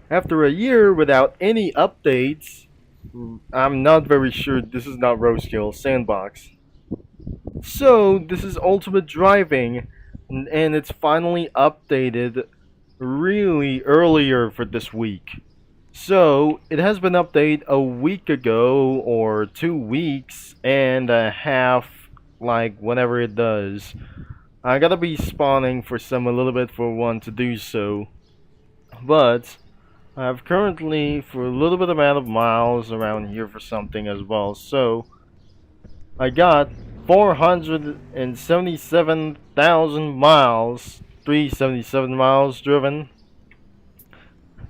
After a year without any updates, I'm not very sure this is not Roadkill Sandbox. So, this is Ultimate Driving, and it's finally updated really earlier for this week. So, it has been updated a week ago, or 2 weeks and a half, like whenever it does. I gotta be spawning for some a little bit for one to do so, but I've currently for a little bit amount of miles around here for something as well. So I got 477,000 miles, 377 miles driven.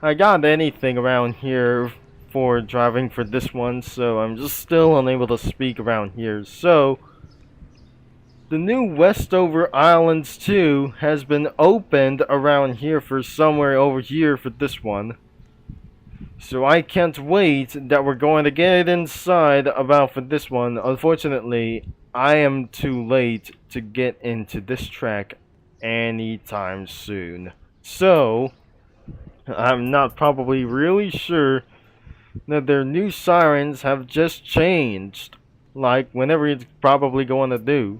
I got anything around here for driving for this one, so I'm just still unable to speak around here. So the new Westover Islands 2 has been opened around here for somewhere over here for this one. So I can't wait that we're going to get inside about for this one. Unfortunately, I am too late to get into this track anytime soon. So, I'm not probably really sure that their new sirens have just changed. Like, whenever it's probably going to do.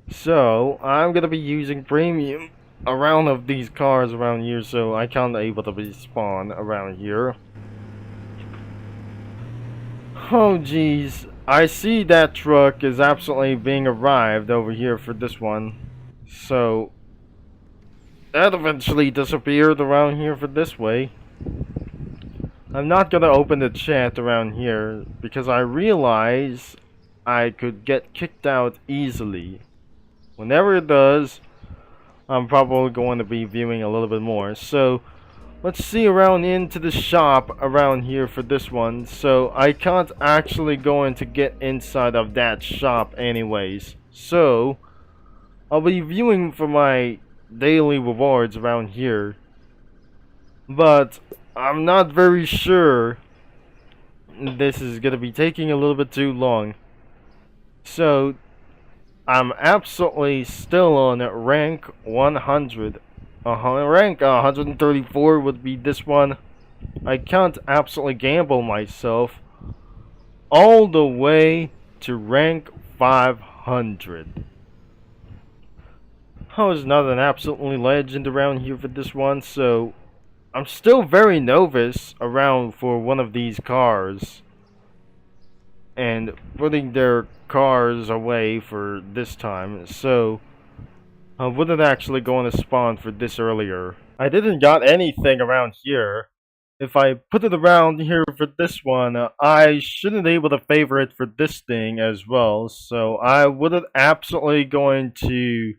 So, I'm gonna be using premium around of these cars around here, so I can't able to be spawn around here. Oh jeez, I see that truck is absolutely being arrived over here for this one. So, that eventually disappeared around here for this way. I'm not gonna open the chat around here because I realize I could get kicked out easily. Whenever it does, I'm probably going to be viewing a little bit more. So, let's see around into the shop around here for this one. So, I can't actually going to get inside of that shop anyways. So, I'll be viewing for my daily rewards around here. But, I'm not very sure this is going to be taking a little bit too long. So, I'm absolutely still on rank 100. Rank 134 would be this one. I can't absolutely gamble myself all the way to rank 500. I was not an absolutely legend around here for this one, so I'm still very novice around for one of these cars. And putting their cars away for this time, so I wasn't actually going to spawn for this earlier. I didn't got anything around here. If I put it around here for this one, I shouldn't be able to favor it for this thing as well, so I wouldn't absolutely going to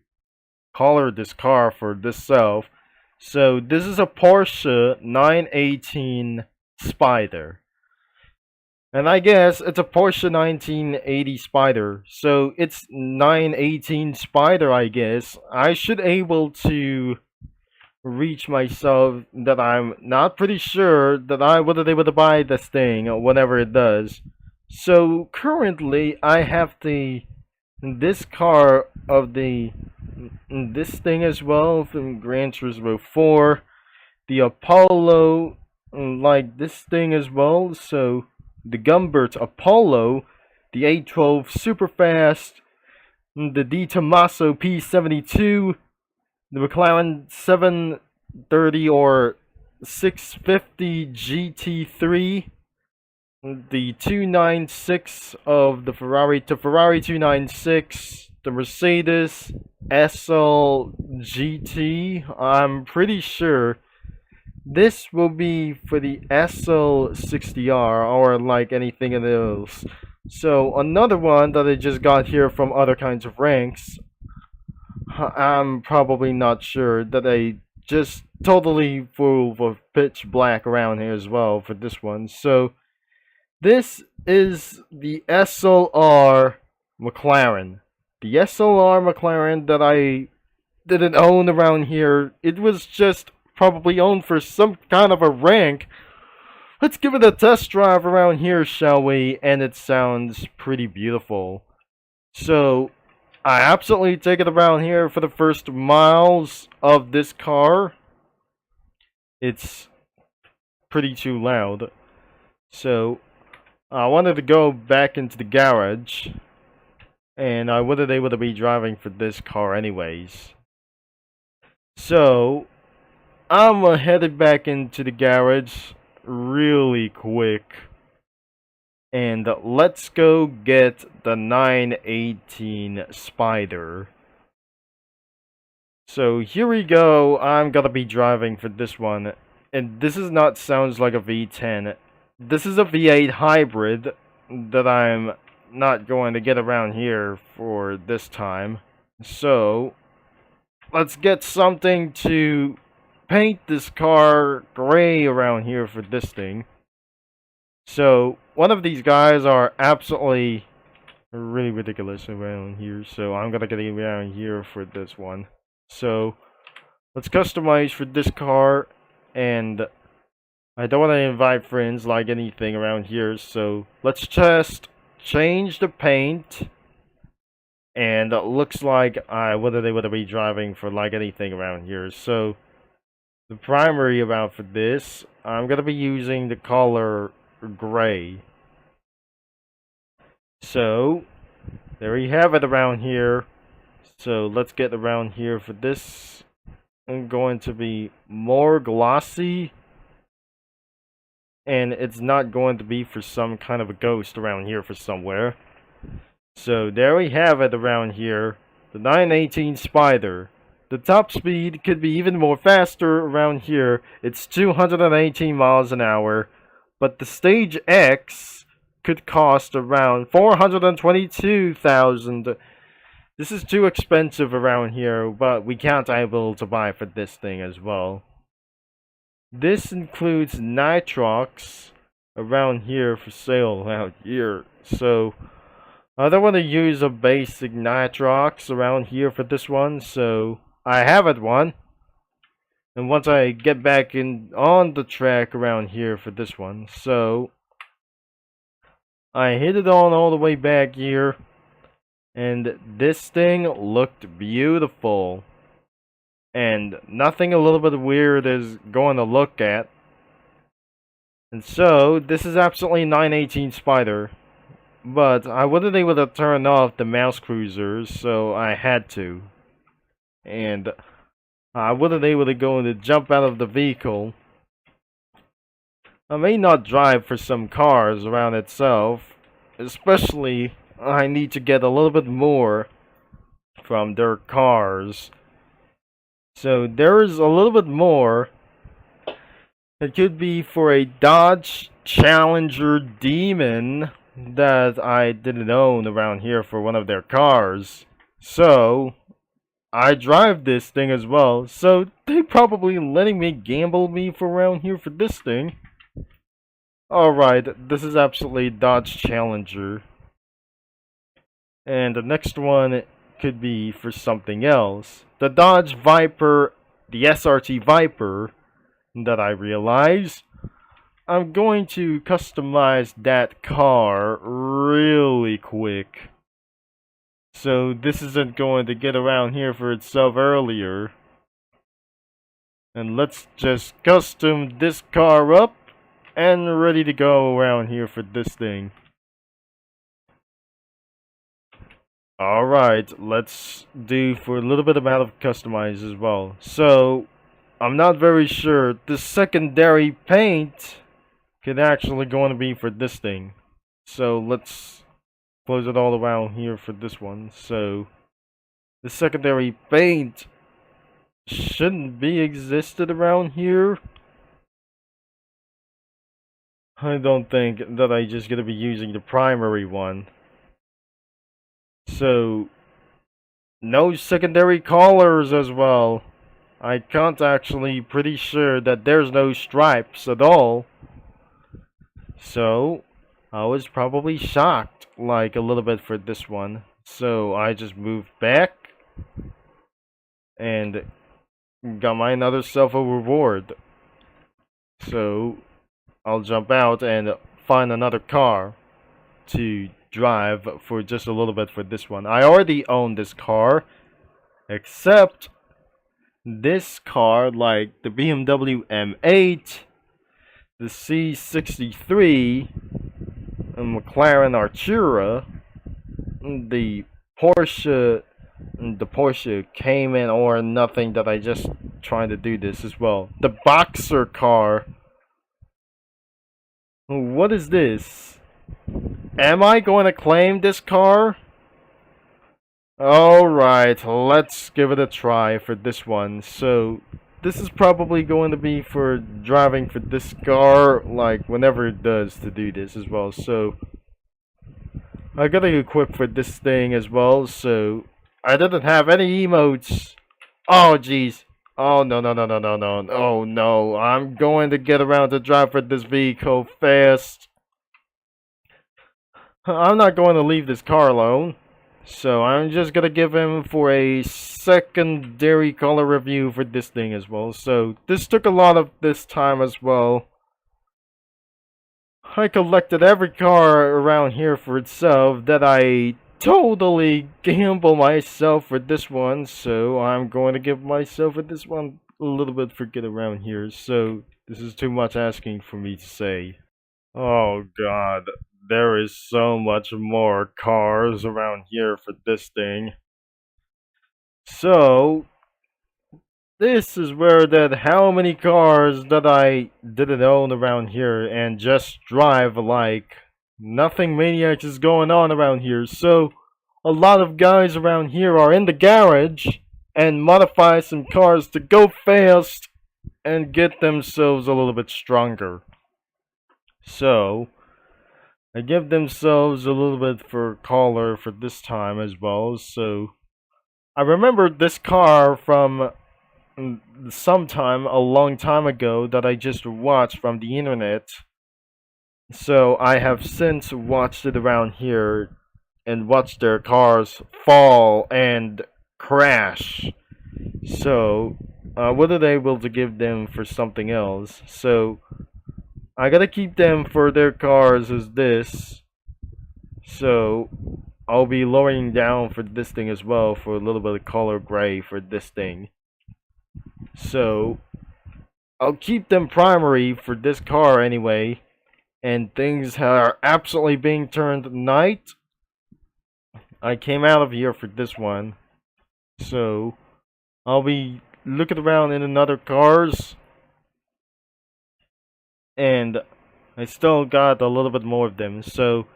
color this car for this self. So this is a Porsche 918 Spider. And I guess it's a Porsche 1980 Spider, so it's 918 Spider, I guess. I should able to reach myself that I'm not pretty sure that I wouldn't able to buy this thing whenever it does. So currently I have this car of this thing as well from Gran Turismo 4, the Apollo like this thing as well, so the Gumbert Apollo, the A12 Superfast, the D Tomaso P72, the McLaren 730 or 650 GT3, the 296 of the Ferrari 296, the Mercedes SL GT. I'm pretty sure this will be for the SL60R or like anything else. So another one that I just got here from other kinds of ranks. I'm probably not sure that I just totally full of pitch black around here as well for this one. So this is the SLR McLaren. The SLR McLaren that I didn't own around here. It was just probably owned for some kind of a rank. Let's give it a test drive around here, shall we? And it sounds pretty beautiful. So, I absolutely take it around here for the first miles of this car. it's pretty too loud. So I wanted to go back into the garage, and I wasn't able to be driving for this car anyways. So I'm headed back into the garage really quick. And let's go get the 918 Spider. So here we go. I'm gonna be driving for this one. And this is not sounds like a V10. This is a V8 hybrid that I'm not going to get around here for this time. So let's get something to paint this car gray around here for this thing. So one of these guys are absolutely really ridiculous around here, so I'm gonna get around here for this one. So let's customize for this car, and I don't want to invite friends like anything around here, so let's just change the paint. And it looks like I wouldn't able to be driving for like anything around here. So the primary amount for this, I'm gonna be using the color gray. So there you have it around here. So let's get around here for this. I'm going to be more glossy, and it's not going to be for some kind of a ghost around here for somewhere. So there we have it around here, the 918 Spider. The top speed could be even more faster around here. It's 218 miles an hour, but the Stage X could cost around 422,000. This is too expensive around here, but we can't able to buy for this thing as well. This includes nitrox around here for sale out here. So I don't want to use a basic nitrox around here for this one, so I have it one. And once I get back in on the track around here for this one, so I hit it on all the way back here, and this thing looked beautiful. And nothing a little bit weird is going to look at. And so this is absolutely 918 Spider. But I wasn't able to turn off the mouse cruisers, so I had to. And I wasn't able to go and jump out of the vehicle. I may not drive for some cars around itself, especially I need to get a little bit more from their cars. So there is a little bit more. It could be for a Dodge Challenger Demon that I didn't own around here for one of their cars. So I drive this thing as well. So they probably letting me gamble me for around here for this thing. Alright, this is absolutely Dodge Challenger. And the next one could be for something else. The Dodge Viper, the SRT Viper that I realize. I'm going to customize that car really quick. So this isn't going to get around here for itself earlier. And let's just custom this car up and ready to go around here for this thing. Alright, let's do for a little bit amount of customize as well. So I'm not very sure. The secondary paint could actually going to be for this thing. So let's close it all around here for this one. So the secondary paint shouldn't be existed around here. I don't think that I just gonna be using the primary one. So no secondary colors as well. I can't actually pretty sure that there's no stripes at all. So I was probably shocked like a little bit for this one. So I just moved back and got my another self a reward. So I'll jump out and find another car to drive for just a little bit for this one. I already own this car, except this car, like the BMW M8, the C63, a McLaren Artura, the Porsche, the Porsche Cayman or nothing that I just trying to do this as well. The Boxer car. What is this? Am I going to claim this car? Alright, let's give it a try for this one. So, this is probably going to be for driving for this car, like, whenever it does to do this as well. So, I gotta equip for this thing as well, so I didn't have any emotes. Oh, jeez. Oh, no, no, no, no, no, no. Oh, no. I'm going to get around to drive for this vehicle fast. I'm not going to leave this car alone. So I'm just gonna give him for a secondary color review for this thing as well. So this took a lot of this time as well. I collected every car around here for itself that I totally gamble myself for this one. So I'm going to give myself for this one a little bit forget around here. So this is too much asking for me to say. Oh god, there is so much more cars around here for this thing. So, this is where that how many cars that I didn't own around here and just drive like nothing maniacs is going on around here. So, a lot of guys around here are in the garage and modify some cars to go fast and get themselves a little bit stronger. So, I give themselves a little bit for color for this time as well. So I remember this car from sometime a long time ago that I just watched from the internet. So I have since watched it around here and watched their cars fall and crash. So wasn't able to give them for something else. So I gotta keep them for their cars as this. So I'll be lowering down for this thing as well for a little bit of color gray for this thing. So I'll keep them primary for this car anyway. And things are absolutely being turned night. I came out of here for this one. So I'll be looking around in another cars. And I still got a little bit more of them. So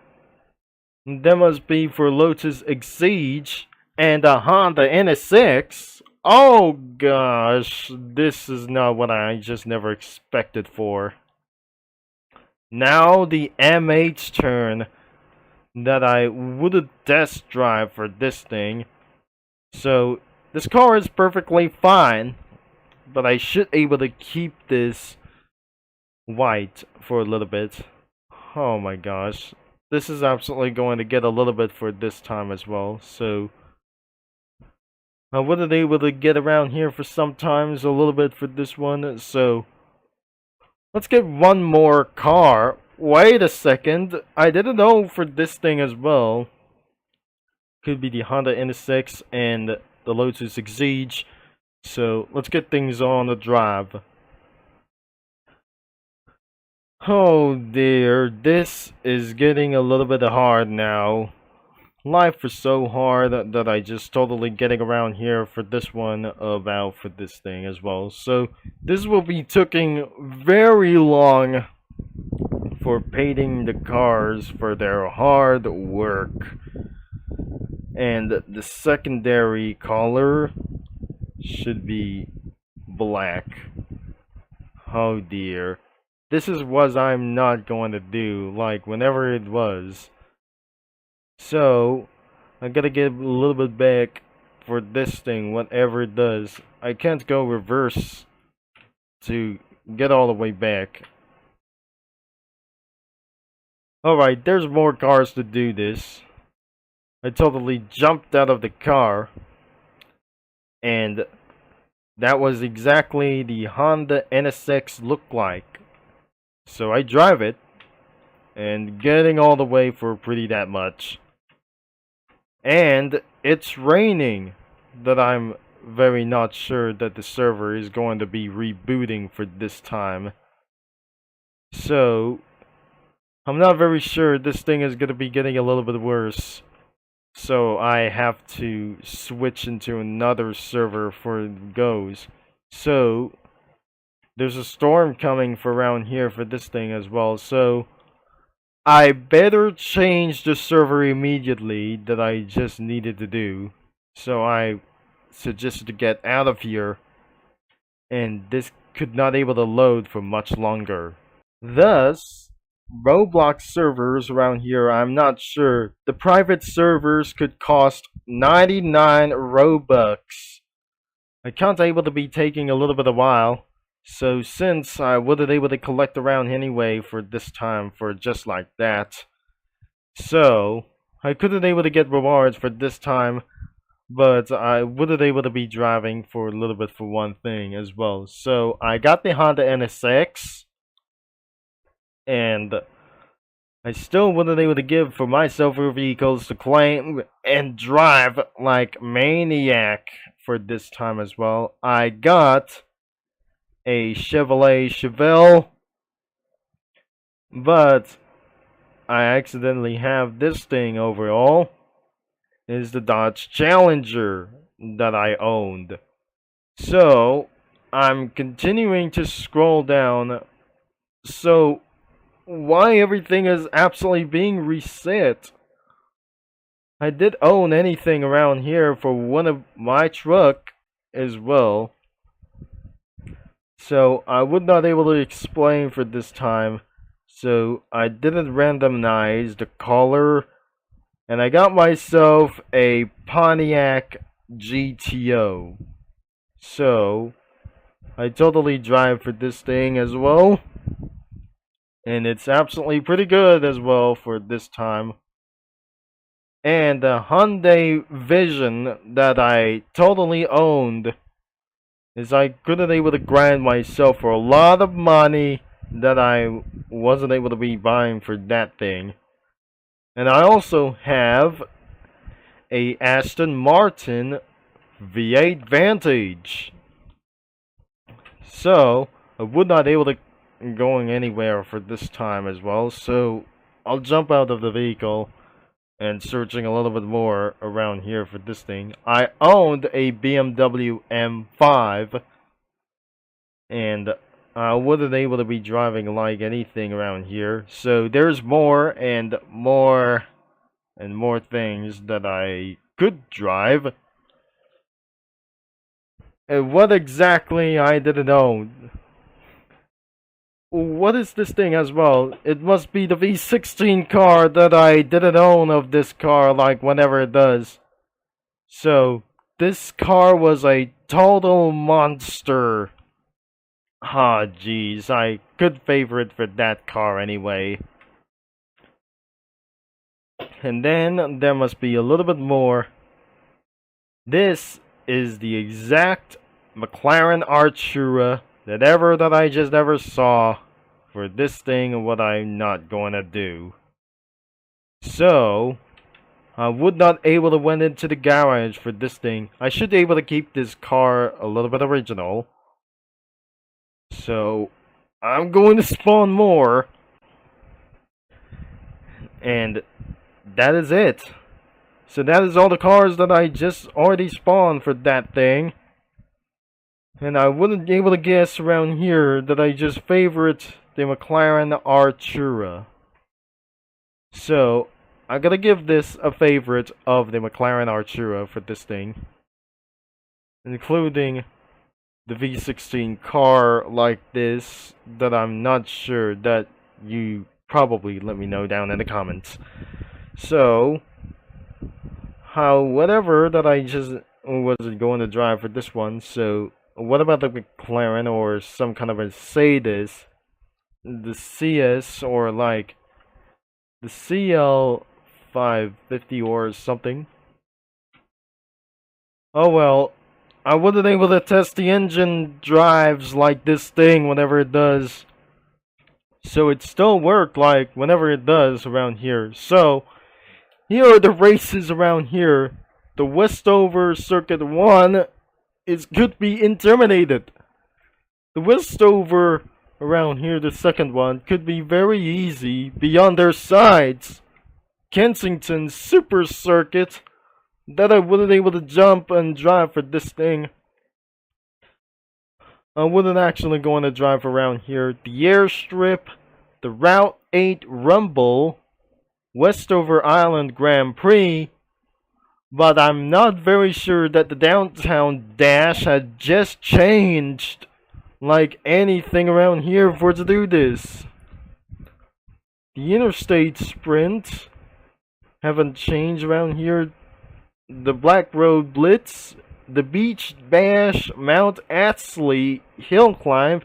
that must be for Lotus Exige and a Honda NSX. Oh gosh, this is not what I just never expected for. Now the M8's turn that I would test drive for this thing. So this car is perfectly fine, but I should able to keep this white for a little bit. Oh my gosh. This is absolutely going to get a little bit for this time as well. So I wasn't able to get around here for sometimes a little bit for this one. So let's get one more car. Wait a second. I didn't know for this thing as well. Could be the Honda NSX and the Lotus Exige. So let's get things on the drive. Oh dear, this is getting a little bit hard now. Life is so hard that I just totally getting around here for this one about for this thing as well. So this will be taking very long for painting the cars for their hard work. And the secondary color should be black. Oh dear. This is what I'm not going to do, like, whenever it was. So, I gotta get a little bit back for this thing, whatever it does. I can't go reverse to get all the way back. Alright, there's more cars to do this. I totally jumped out of the car. And that was exactly the Honda NSX looked like. So I drive it, and getting all the way for pretty that much. And it's raining that I'm very not sure that the server is going to be rebooting for this time. So, I'm not very sure this thing is going to be getting a little bit worse. So I have to switch into another server for it goes. So, there's a storm coming for around here for this thing as well. So, I better change the server immediately that I just needed to do. So I suggested to get out of here, and this could not able to load for much longer. Thus, Roblox servers around here, I'm not sure. The private servers could cost 99 Robux. Account's able to be taking a little bit of while. So since I wasn't able to collect around anyway for this time for just like that. So I couldn't able to get rewards for this time. But I wasn't able to be driving for a little bit for one thing as well. So I got the Honda NSX. And I still wasn't able to give for myself vehicles to claim and drive like maniac for this time as well. I got a Chevrolet Chevelle, but I accidentally have this thing overall. Is the Dodge Challenger that I owned. So I'm continuing to scroll down. So why everything is absolutely being reset? I did own anything around here for one of my truck as well. So I was not able to explain for this time. So I didn't randomize the color. And I got myself a Pontiac GTO. So I totally drive for this thing as well. And it's absolutely pretty good as well for this time. And the Hyundai Vision that I totally owned is I couldn't able to grind myself for a lot of money that I wasn't able to be buying for that thing. And I also have a Aston Martin V8 Vantage. So I would not able to going anywhere for this time as well. So I'll jump out of the vehicle and searching a little bit more around here for this thing. I owned a BMW M5 and I wasn't able to be driving like anything around here. So there's more and more and more things that I could drive. And what exactly I didn't know. What is this thing as well? It must be the V16 car that I didn't own of this car like whenever it does. So this car was a total monster. Ah, jeez, I could favor it for that car anyway. And then there must be a little bit more. This is the exact McLaren Artura that I just ever saw for this thing and what I'm not going to do. So I would not able to went into the garage for this thing. I should be able to keep this car a little bit original. So I'm going to spawn more. And that is it. So that is all the cars that I just already spawned for that thing. And I wouldn't be able to guess around here that I just favorite the McLaren Artura. So I gotta give this a favorite of the McLaren Artura for this thing. Including the V16 car like this that I'm not sure that you probably let me know down in the comments. So whatever that I just wasn't going to drive for this one. So what about the McLaren or some kind of a Mercedes, the CS or like the CL 550 or something? Oh well, I wasn't able to test the engine drives like this thing whenever it does. So it still worked like whenever it does around here. So here are the races around here. The Westover Circuit 1 it could be intimidated. The Westover around here, the second one, could be very easy beyond their sides. Kensington Super Circuit that I wasn't able to jump and drive for this thing. I wasn't actually going to drive around here. The Airstrip, the Route 8 Rumble, Westover Island Grand Prix, but I'm not very sure that the Downtown Dash had just changed like anything around here for to do this. The Interstate Sprint haven't changed around here. The Black Road Blitz, the Beach Bash, Mount Atsley Hill Climb,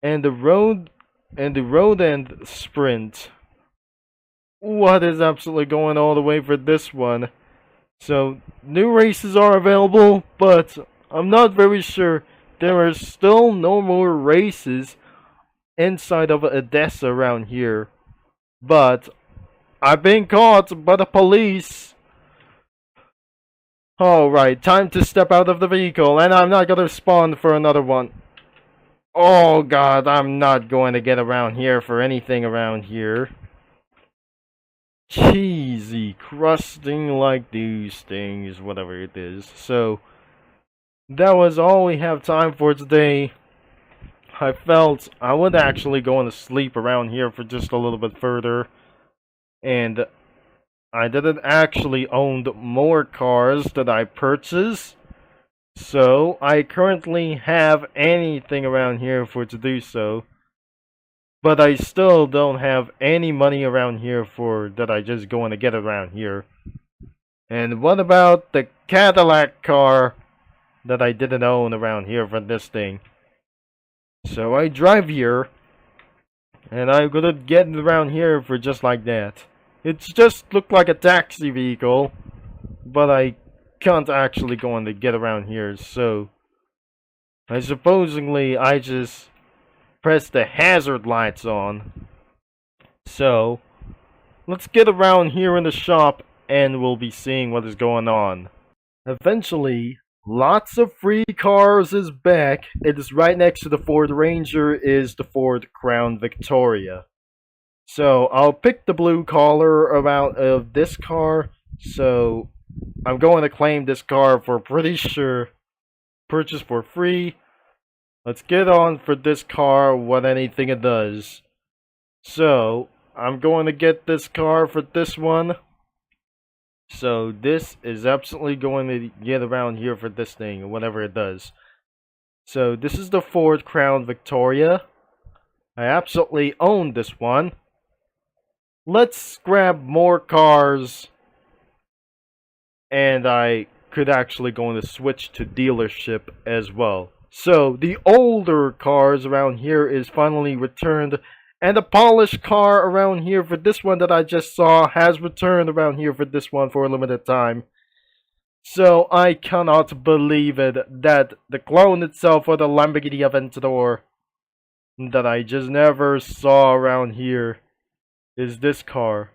and the Road End Sprint. What is absolutely going all the way for this one? So, new races are available, but I'm not very sure. There are still no more races inside of Odessa around here. But I've been caught by the police. Alright, time to step out of the vehicle, and I'm not gonna spawn for another one. Oh god, I'm not going to get around here for anything around here. Cheesy, crusting like these things, whatever it is. So, that was all we have time for today. I felt I would actually go to sleep around here for just a little bit further. And I didn't actually own more cars that I purchased. So, I currently have anything around here for to do so. But I still don't have any money around here for that I just going to get around here. And what about the Cadillac car that I didn't own around here for this thing? So I drive here, and I'm gonna get around here for just like that. It just looked like a taxi vehicle, but I can't actually go on to get around here, so I just press the hazard lights on. So let's get around here in the shop and we'll be seeing what is going on. Eventually, lots of free cars is back. It is right next to the Ford Ranger is the Ford Crown Victoria. So I'll pick the blue color out of this car. So I'm going to claim this car for pretty sure purchase for free. Let's get on for this car, what anything it does. So, I'm going to get this car for this one. So, this is absolutely going to get around here for this thing, whatever it does. So, this is the Ford Crown Victoria. I absolutely own this one. Let's grab more cars. And I could actually go on to switch to dealership as well. So, the older cars around here is finally returned, and the polished car around here for this one that I just saw has returned around here for this one for a limited time. So, I cannot believe it that the clone itself for the Lamborghini Aventador that I just never saw around here is this car.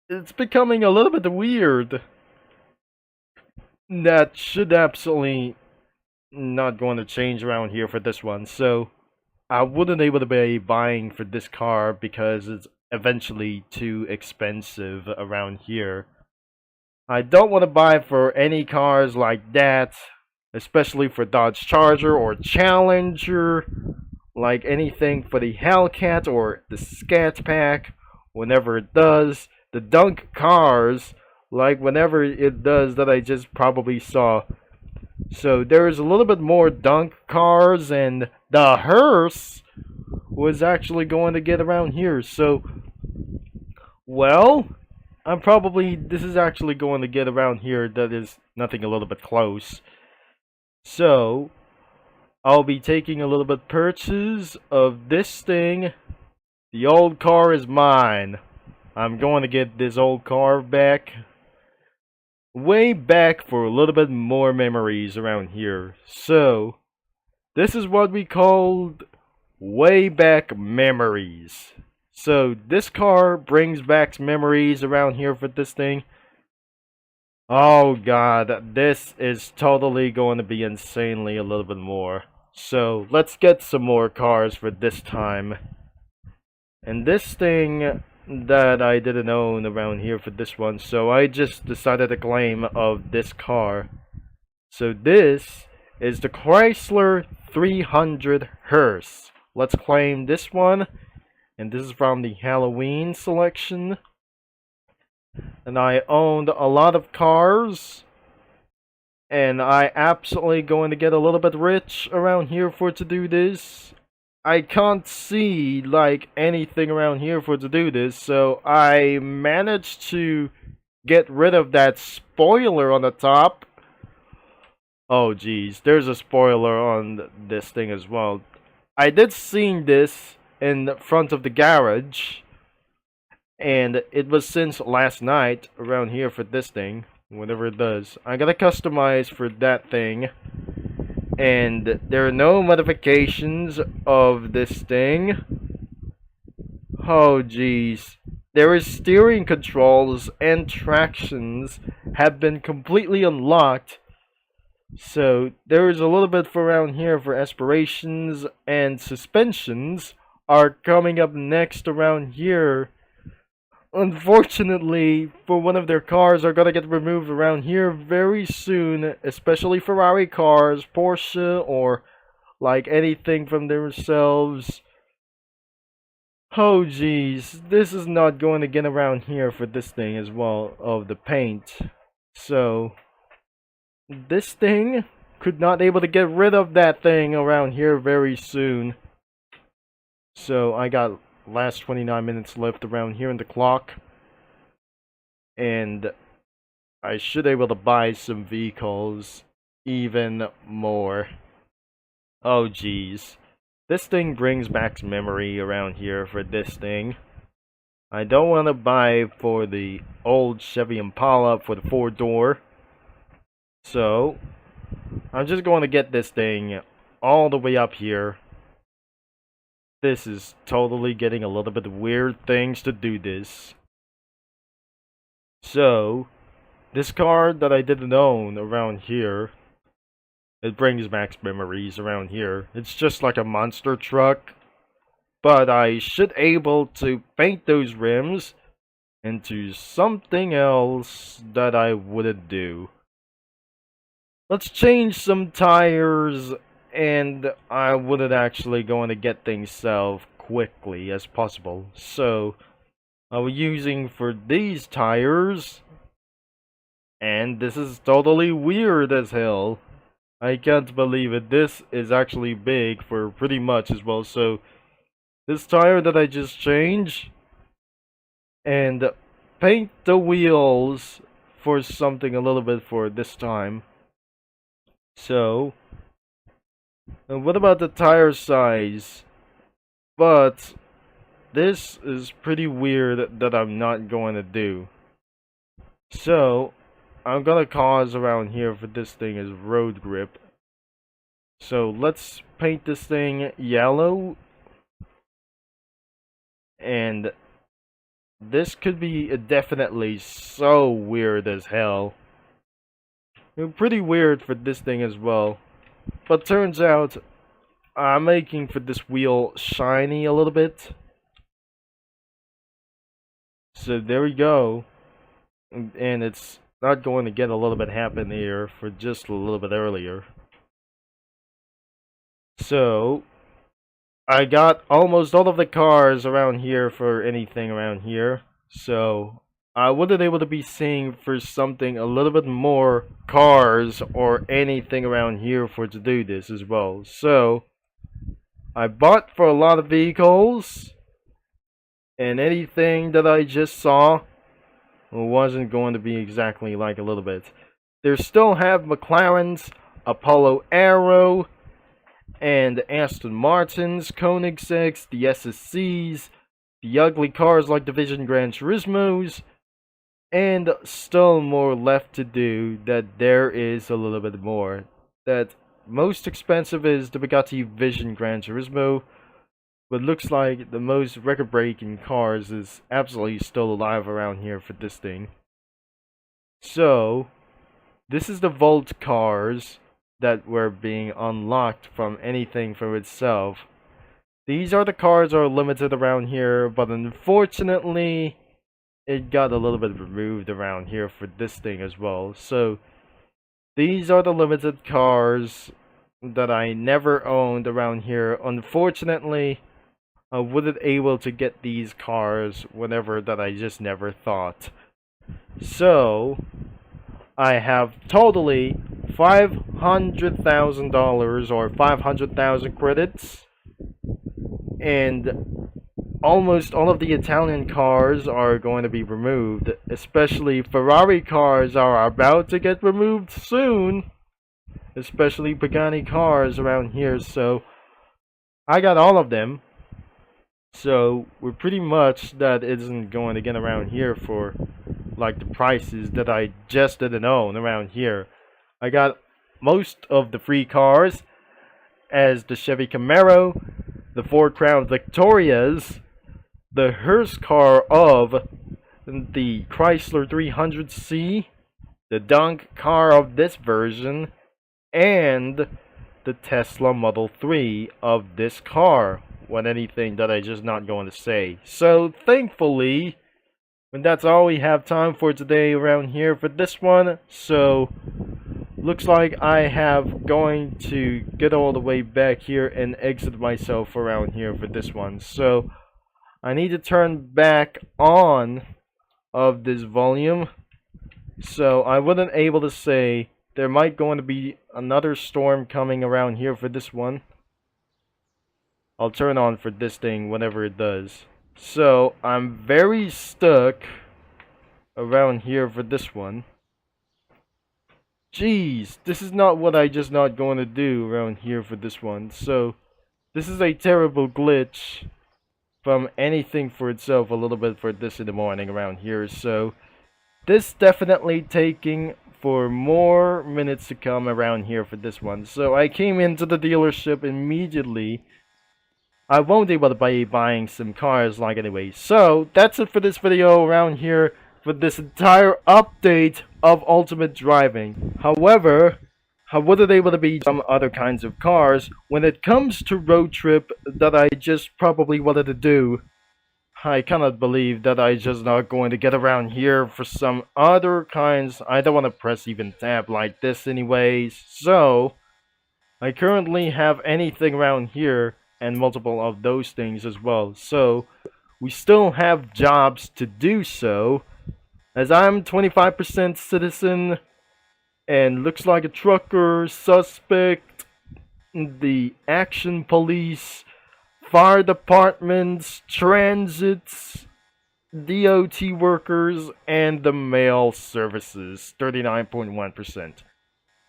It's becoming a little bit weird. That should absolutely not going to change around here for this one. So I wouldn't able to be buying for this car because it's eventually too expensive around here. I don't want to buy for any cars like that, especially for Dodge Charger or Challenger, like anything for the Hellcat or the Scat Pack whenever it does. The Dunk cars, like whenever it does that I just probably saw. So there's a little bit more dunk cars, and the hearse was actually going to get around here. So, well, this is actually going to get around here. That is nothing a little bit close. So, I'll be taking a little bit purchase of this thing. The old car is mine. I'm going to get this old car back. Way back for a little bit more memories around here. So, this is what we called way back memories. So, this car brings back memories around here for this thing. Oh god, this is totally going to be insanely a little bit more. So let's get some more cars for this time. And this thing that I didn't own around here for this one, so I just decided to claim of this car. So this is the Chrysler 300 Hearse. Let's claim this one. And this is from the Halloween selection. And I owned a lot of cars. And I absolutely going to get a little bit rich around here for to do this. I can't see like anything around here for to do this, so I managed to get rid of that spoiler on the top. Oh geez, there's a spoiler on this thing as well. I did see this in front of the garage, and it was since last night around here for this thing, whatever it does. I gotta customize for that thing. And there are no modifications of this thing. Oh jeez. There is steering controls and tractions have been completely unlocked. So there is a little bit for around here for aspirations, and suspensions are coming up next around here. Unfortunately, for one of their cars are gonna get removed around here very soon, especially Ferrari cars, Porsche, or like anything from themselves. Oh geez, this is not going to get around here for this thing as well, of the paint. So, this thing could not able to get rid of that thing around here very soon. So, I got last 29 minutes left around here in the clock. And I should be able to buy some vehicles even more. Oh geez. This thing brings back memory around here for this thing. I don't want to buy for the old Chevy Impala for the 4-door. So, I'm just going to get this thing all the way up here. This is totally getting a little bit weird things to do this. So, this car that I didn't own around here, it brings back memories around here. It's just like a monster truck, but I should able to paint those rims into something else that I wouldn't do. Let's change some tires, and I wouldn't actually going to get things solved quickly as possible. So, I was using for these tires, and this is totally weird as hell. I can't believe it. This is actually big for pretty much as well. So, this tire that I just changed, and paint the wheels for something a little bit for this time. So, and what about the tire size? But this is pretty weird that I'm not going to do. So, I'm gonna cause around here for this thing is road grip. So, let's paint this thing yellow. And this could be definitely so weird as hell. Pretty weird for this thing as well. But turns out, I'm making for this wheel shiny a little bit. So there we go. And it's not going to get a little bit happen here for just a little bit earlier. So, I got almost all of the cars around here for anything around here. So, I wasn't able to be seeing for something a little bit more cars or anything around here for to do this as well. So, I bought for a lot of vehicles, and anything that I just saw wasn't going to be exactly like a little bit. They still have McLarens, Apollo Aero, and Aston Martins, Koenigseggs, the SSCs, the ugly cars like the Vision Gran Turismos, and still more left to do. That there is a little bit more. That most expensive is the Bugatti Vision Gran Turismo, but looks like the most record-breaking cars is absolutely still alive around here for this thing. So this is the vault cars that were being unlocked from anything for itself. These are the cars that are limited around here, but unfortunately it got a little bit removed around here for this thing as well. So these are the limited cars that I never owned around here. Unfortunately, I wasn't able to get these cars whenever that I just never thought. So I have totally $500,000 or 500,000 credits, and almost all of the Italian cars are going to be removed, especially Ferrari cars are about to get removed soon, especially Pagani cars around here. So I got all of them. So we're pretty much that isn't going to get around here for like the prices that I just didn't own around here. I got most of the free cars as the Chevy Camaro, the Ford Crown Victorias, the hearse car of the Chrysler 300C, the Dunk car of this version, and the Tesla Model 3 of this car. What anything that I just not going to say. So thankfully, and that's all we have time for today around here for this one. So looks like I have going to get all the way back here and exit myself around here for this one. So I need to turn back on of this volume. So I wasn't able to say there might going to be another storm coming around here for this one. I'll turn on for this thing whenever it does. So I'm very stuck around here for this one. Jeez, this is not what I just not going to do around here for this one. So this is a terrible glitch from anything for itself a little bit for this in the morning around here. So this definitely taking for more minutes to come around here for this one. So I came into the dealership immediately. I won't be able to be buying some cars like anyway. So that's it for this video around here for this entire update of Ultimate Driving. However, I wasn't able to be some other kinds of cars when it comes to road trip that I just probably wanted to do. I cannot believe that I just not going to get around here for some other kinds. I don't want to press even tab like this anyways. So I currently have anything around here and multiple of those things as well. So we still have jobs to do so, as I'm 25% citizen and looks like a trucker, suspect, the action police, fire departments, transits, DOT workers, and the mail services, 39.1%.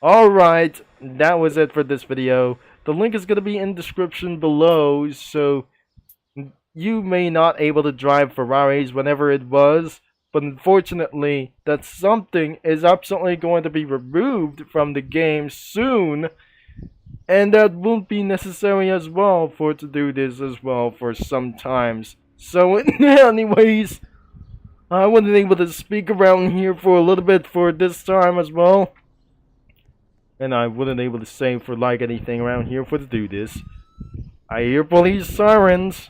Alright, that was it for this video. The link is going to be in the description below, so you may not able to drive Ferraris whenever it was, but unfortunately, that something is absolutely going to be removed from the game soon, and that won't be necessary as well for it to do this as well for some times. So anyways, I wasn't able to speak around here for a little bit for this time as well. And I wasn't able to say for like anything around here for to do this. I hear police sirens,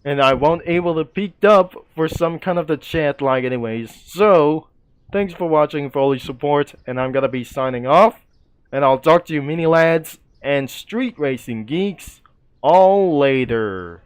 and I won't able to peek up for some kind of the chat like anyways. So thanks for watching, for all your support, and I'm gonna be signing off, and I'll talk to you mini lads and street racing geeks all later.